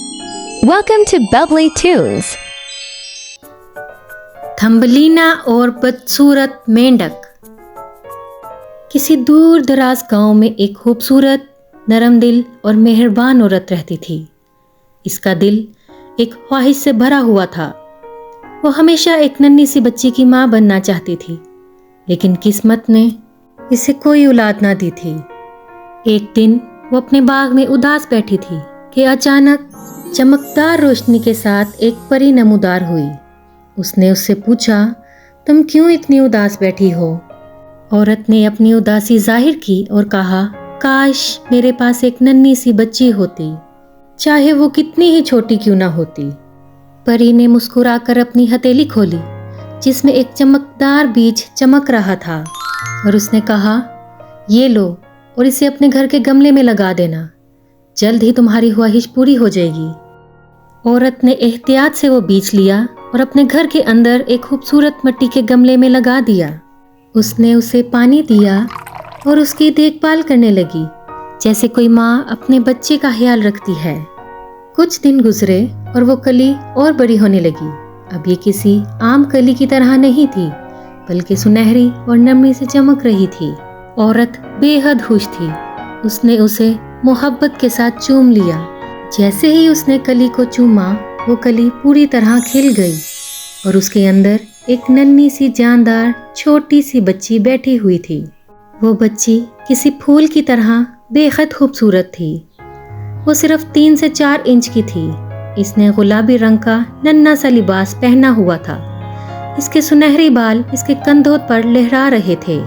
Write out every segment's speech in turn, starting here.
Welcome to Bubbly Tunes. Thumbelina और बदसूरत मेंढक। किसी दूर दराज गांव में एक खूबसूरत, नरम दिल और मेहरबान औरत रहती थी। इसका दिल एक ख्वाहिश से भरा हुआ था। वो हमेशा एक नन्ही सी बच्ची की माँ बनना चाहती थी, लेकिन किस्मत ने इसे कोई औलाद ना दी थी। एक दिन वो अपने बाग में उदास बैठी थी कि अचानक चमकदार रोशनी के साथ एक परी नमूदार हुई। उसने उससे पूछा, तुम क्यों इतनी उदास बैठी हो? औरत ने अपनी उदासी जाहिर की और कहा, काश मेरे पास एक नन्ही सी बच्ची होती, चाहे वो कितनी ही छोटी क्यों ना होती। परी ने मुस्कुराकर अपनी हथेली खोली, जिसमें एक चमकदार बीज चमक रहा था, और उसने कहा, ये लो और इसे अपने घर के गमले में लगा देना। जल्द ही तुम्हारी ख्वाहिश पूरी हो जाएगी। औरत ने एहतियात से वो बीज लिया और अपने घर के अंदर एक खूबसूरत मिट्टी के गमले में लगा दिया। उसने उसे पानी दिया और उसकी देखभाल करने लगी, जैसे कोई माँ अपने बच्चे का ख्याल रखती है। कुछ दिन गुजरे और वो कली और बड़ी होने लगी। अब ये किसी आम कली की तरह नहीं थी, बल्कि सुनहरी और नरमी से चमक रही थी। औरत बेहद खुश थी। उसने उसे मोहब्बत के साथ चूम लिया। जैसे ही उसने कली को चूमा, वो कली पूरी तरह खिल गई और उसके अंदर एक नन्ही सी जानदार छोटी सी बच्ची बैठी हुई थी। वो बच्ची किसी फूल की तरह बेहद खूबसूरत थी। वो सिर्फ 3 से 4 इंच की थी। इसने गुलाबी रंग का नन्हा सा लिबास पहना हुआ था। इसके सुनहरे बाल इसके कंधों पर लहरा रहे थे।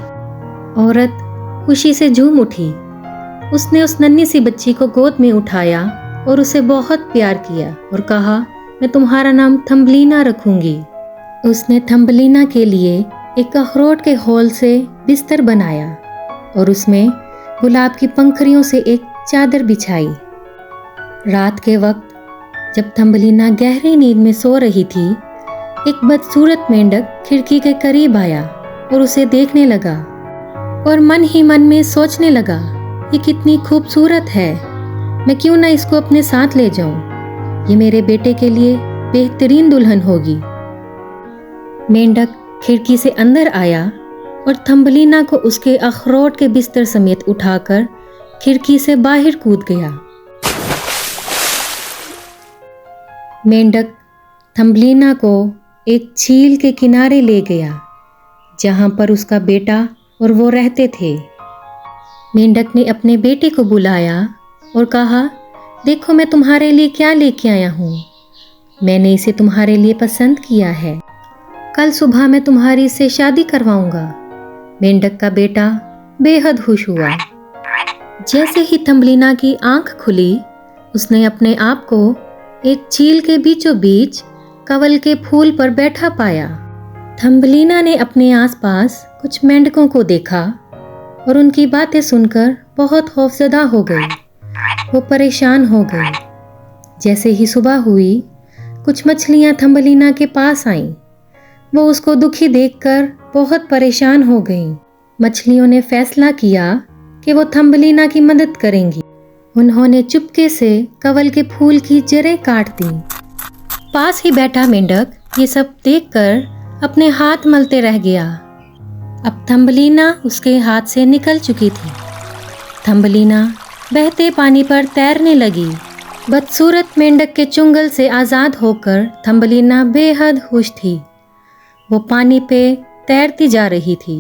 औरत खुशी से झूम उठी। उसने उस नन्ही सी बच्ची को गोद में उठाया और उसे बहुत प्यार किया और कहा, मैं तुम्हारा नाम थम्बलीना रखूंगी। उसने थम्बलीना के लिए एक अखरोट के खोल से बिस्तर बनाया और उसमें गुलाब की पंखुड़ियों से एक चादर बिछाई। रात के वक्त जब थम्बलीना गहरी नींद में सो रही थी, एक बदसूरत मेंढक खिड़की के करीब आया और उसे देखने लगा और मन ही मन में सोचने लगा, ये कितनी खूबसूरत है, मैं क्यों ना इसको अपने साथ ले जाऊं। ये मेरे बेटे के लिए बेहतरीन दुल्हन होगी। मेंढक खिड़की से अंदर आया और थम्बलीना को उसके अखरोट के बिस्तर समेत उठाकर खिड़की से बाहर कूद गया। मेंढक थम्बलीना को एक झील के किनारे ले गया, जहां पर उसका बेटा और वो रहते थे। मेंढक ने अपने बेटे को बुलाया और कहा, देखो मैं तुम्हारे लिए क्या लेके आया हूँ। मैंने इसे तुम्हारे लिए पसंद किया है। कल सुबह मैं तुम्हारी इससे शादी करवाऊंगा। मेंढक का बेटा बेहद खुश हुआ। जैसे ही थम्बलीना की आंख खुली, उसने अपने आप को एक झील के बीचों बीच कंवल के फूल पर बैठा पाया। थम्बलीना ने अपने आसपास कुछ मेंढकों को देखा और उनकी बातें सुनकर बहुत खौफजदा हो गई। वो परेशान हो गई। जैसे ही सुबह हुई, कुछ मछलियां थम्बलीना के पास आईं। वो उसको दुखी देखकर बहुत परेशान हो गईं। मछलियों ने फैसला किया कि वो थम्बलीना की मदद करेंगी। उन्होंने चुपके से कंवल के फूल की जड़ें काट दी। पास ही बैठा मेंढक ये सब देखकर अपने हाथ मलते रह गया। अब थम्बलीना उसके हाथ से निकल चुकी थी। थम्बलीना बहते पानी पर तैरने लगी। बदसूरत मेंढक के चुंगल से आज़ाद होकर थम्बलीना बेहद खुश थी। वो पानी पे तैरती जा रही थी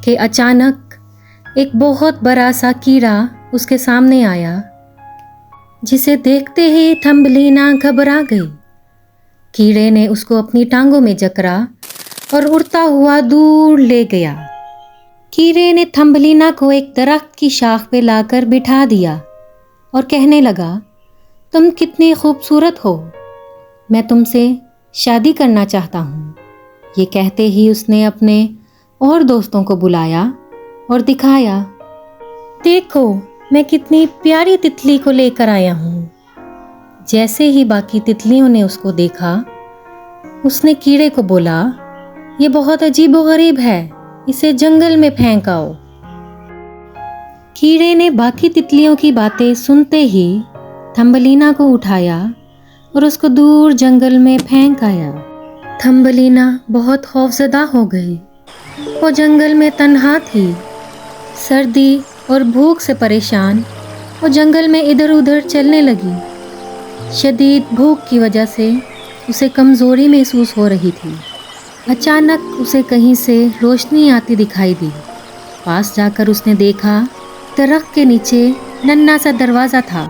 कि अचानक एक बहुत बड़ा सा कीड़ा उसके सामने आया, जिसे देखते ही थम्बलीना घबरा गई। कीड़े ने उसको अपनी टांगों में जकड़ा और उड़ता हुआ दूर ले गया। कीड़े ने थम्बलीना को एक दरख्त की शाख पे लाकर बिठा दिया और कहने लगा, तुम कितनी खूबसूरत हो, मैं तुमसे शादी करना चाहता हूँ। ये कहते ही उसने अपने और दोस्तों को बुलाया और दिखाया, देखो मैं कितनी प्यारी तितली को लेकर आया हूँ। जैसे ही बाकी तितलियों ने उसको देखा, उसने कीड़े को बोला, ये बहुत अजीबोगरीब है, इसे जंगल में फेंक आओ। कीड़े ने बाकी तितलियों की बातें सुनते ही थम्बलीना को उठाया और उसको दूर जंगल में फेंक आया। थम्बलीना बहुत खौफजदा हो गई। वो जंगल में तन्हा थी। सर्दी और भूख से परेशान वो जंगल में इधर उधर चलने लगी। शदीद भूख की वजह से उसे कमज़ोरी महसूस हो रही थी। अचानक उसे कहीं से रोशनी आती दिखाई दी। पास जाकर उसने देखा दरख्त के नीचे नन्हा सा दरवाज़ा था।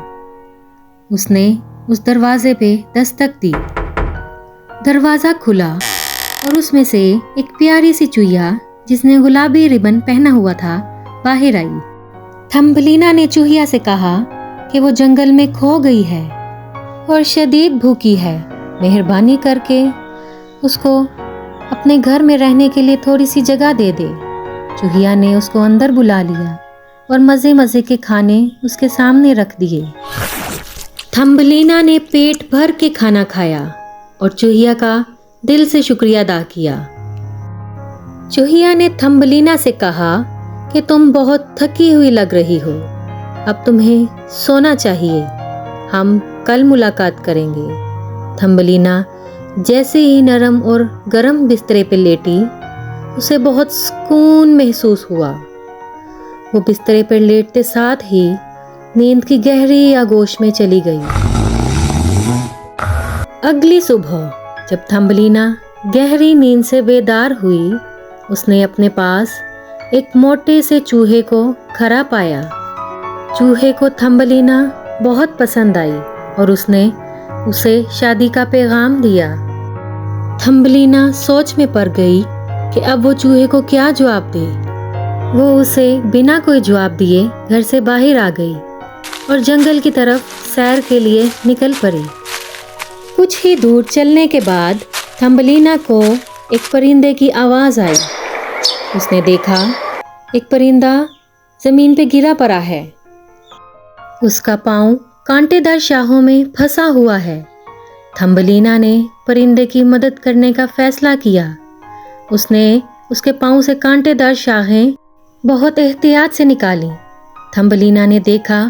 उसने उस दरवाजे पे दस्तक दी। दरवाज़ा खुला और उसमें से एक प्यारी सी चूहिया जिसने गुलाबी रिबन पहना हुआ था बाहर आई। थम्बलीना ने चूहिया से कहा कि वो जंगल में खो गई है और शदीद भूखी है। मेहरबानी करके उसको अपने घर में रहने के लिए थोड़ी सी जगह दे दे। चूहिया ने उसको अंदर बुला लिया और मज़े मज़े के खाने उसके सामने रख दिए। थम्बलीना ने पेट भर के खाना खाया और चूहिया का दिल से शुक्रिया अदा किया। चूहिया ने थम्बलीना से कहा कि तुम बहुत थकी हुई लग रही हो, अब तुम्हें सोना चाहिए, हम कल मुलाकात करेंगे। थम्बलीना जैसे ही नरम और गर्म बिस्तरे पे लेटी, उसे बहुत सुकून महसूस हुआ। वो बिस्तरे पर लेटते साथ ही नींद की गहरी आगोश में चली गई। अगली सुबह जब थम्बलीना गहरी नींद से बेदार हुई, उसने अपने पास एक मोटे से चूहे को खड़ा पाया। चूहे को थम्बलीना बहुत पसंद आई और उसने उसे शादी का पैगाम दिया। थम्बलीना सोच में पड़ गई कि अब वो चूहे को क्या जवाब दे। वो उसे बिना कोई जवाब दिए घर से बाहर आ गई और जंगल की तरफ सैर के लिए निकल पड़ी। कुछ ही दूर चलने के बाद थम्बलीना को एक परिंदे की आवाज़ आई। उसने देखा एक परिंदा ज़मीन पे गिरा पड़ा है। उसका पाँव कांटेदार शाहों में फंसा हुआ है। थम्बलीना ने परिंदे की मदद करने का फैसला किया। उसने उसके पाँव से कांटेदार शाखें बहुत एहतियात से निकाली। थम्बलीना ने देखा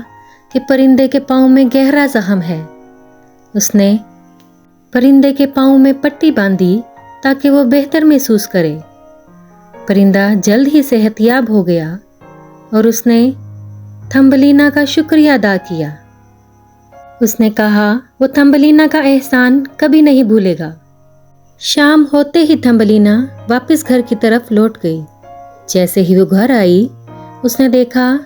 कि परिंदे के पाँव में गहरा जख्म है। उसने परिंदे के पाँव में पट्टी बांधी ताकि वो बेहतर महसूस करे। परिंदा जल्द ही सेहतयाब हो गया और उसने थम्बलीना का शुक्रिया अदा किया। उसने कहा वो थम्बलीना का एहसान कभी नहीं भूलेगा। शाम होते ही थम्बलीना वापस घर की तरफ लौट गई। जैसे ही वो घर आई, उसने देखा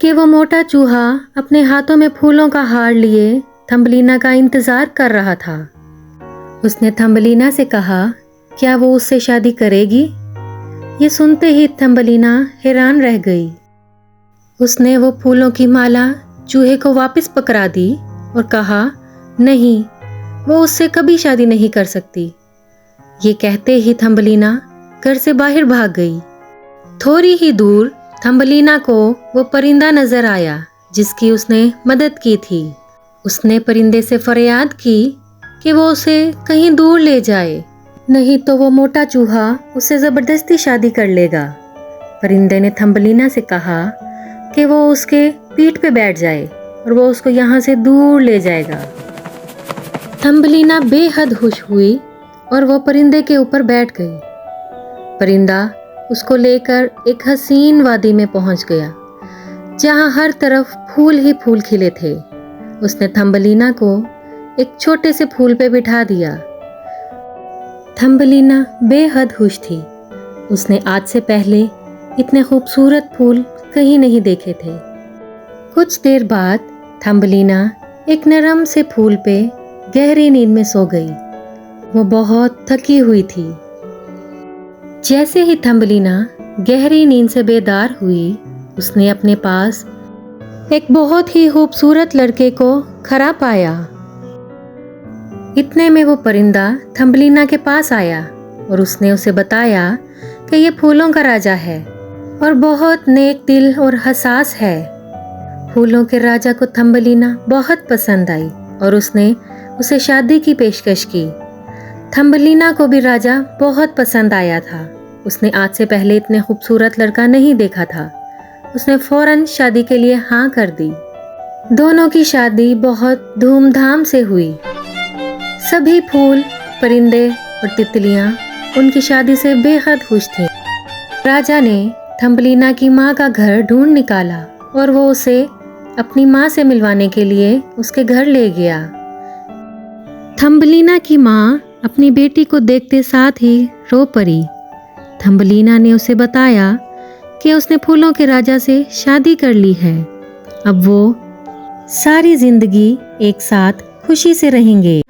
कि वो मोटा चूहा अपने हाथों में फूलों का हार लिए थम्बलीना का इंतज़ार कर रहा था। उसने थम्बलीना से कहा क्या वो उससे शादी करेगी। ये सुनते ही थम्बलीना हैरान रह गई। उसने वो फूलों की माला चूहे को वापस पकड़ा दी और कहा नहीं, वो उससे कभी शादी नहीं कर सकती। ये कहते ही थम्बलीना घर से बाहर भाग गई। थोड़ी ही दूर थम्बलीना को वो परिंदा नजर आया जिसकी उसने मदद की थी। उसने परिंदे से फरियाद की कि वो उसे कहीं दूर ले जाए, नहीं तो वो मोटा चूहा उससे ज़बरदस्ती शादी कर लेगा। परिंदे ने थम्बलीना से कहा कि वो उसके पीठ पे बैठ जाए और वो उसको यहाँ से दूर ले जाएगा। थम्बलीना बेहद खुश हुई और वो परिंदे के ऊपर बैठ गई। परिंदा उसको लेकर एक हसीन वादी में पहुँच गया जहाँ हर तरफ फूल ही फूल खिले थे। उसने थम्बलीना को एक छोटे से फूल पे बिठा दिया। थम्बलीना बेहद खुश थी। उसने आज से पहले इतने खूबसूरत फूल कहीं नहीं देखे थे। कुछ देर बाद थम्बलीना एक नरम से फूल पे गहरी नींद में सो गई। वो बहुत थकी हुई थी। जैसे ही थम्बलीना गहरी नींद से बेदार हुई, उसने अपने पास एक बहुत ही खूबसूरत लड़के को खड़ा पाया। इतने में वो परिंदा थम्बलीना के पास आया और उसने उसे बताया कि ये फूलों का राजा है और बहुत नेक दिल और हसास है। फूलों के राजा को थम्बलीना बहुत पसंद आई और उसने उसे शादी की पेशकश की। थम्बलीना को भी राजा बहुत पसंद आया था। उसने आज से पहले इतने खूबसूरत लड़का नहीं देखा था। उसने फौरन शादी के लिए हाँ कर दी। دونوں کی شادی بہت دھوم دھام سے ہوئی۔ سبھی پھول، پرندے اور تتلیاں ان کی شادی سے بے حد خوش تھیں۔ راجا نے تھمبلینا کی ماں کا گھر ڈھونڈ نکالا اور وہ اسے اپنی ماں سے ملوانے کے لیے اس کے گھر لے گیا۔ تھمبلینا کی ماں اپنی بیٹی کو دیکھتے ساتھ ہی رو پڑی۔ تھمبلینا نے اسے بتایا کہ اس نے پھولوں کے راجا سے شادی کر لی ہے، اب وہ ساری زندگی ایک ساتھ خوشی سے رہیں گے۔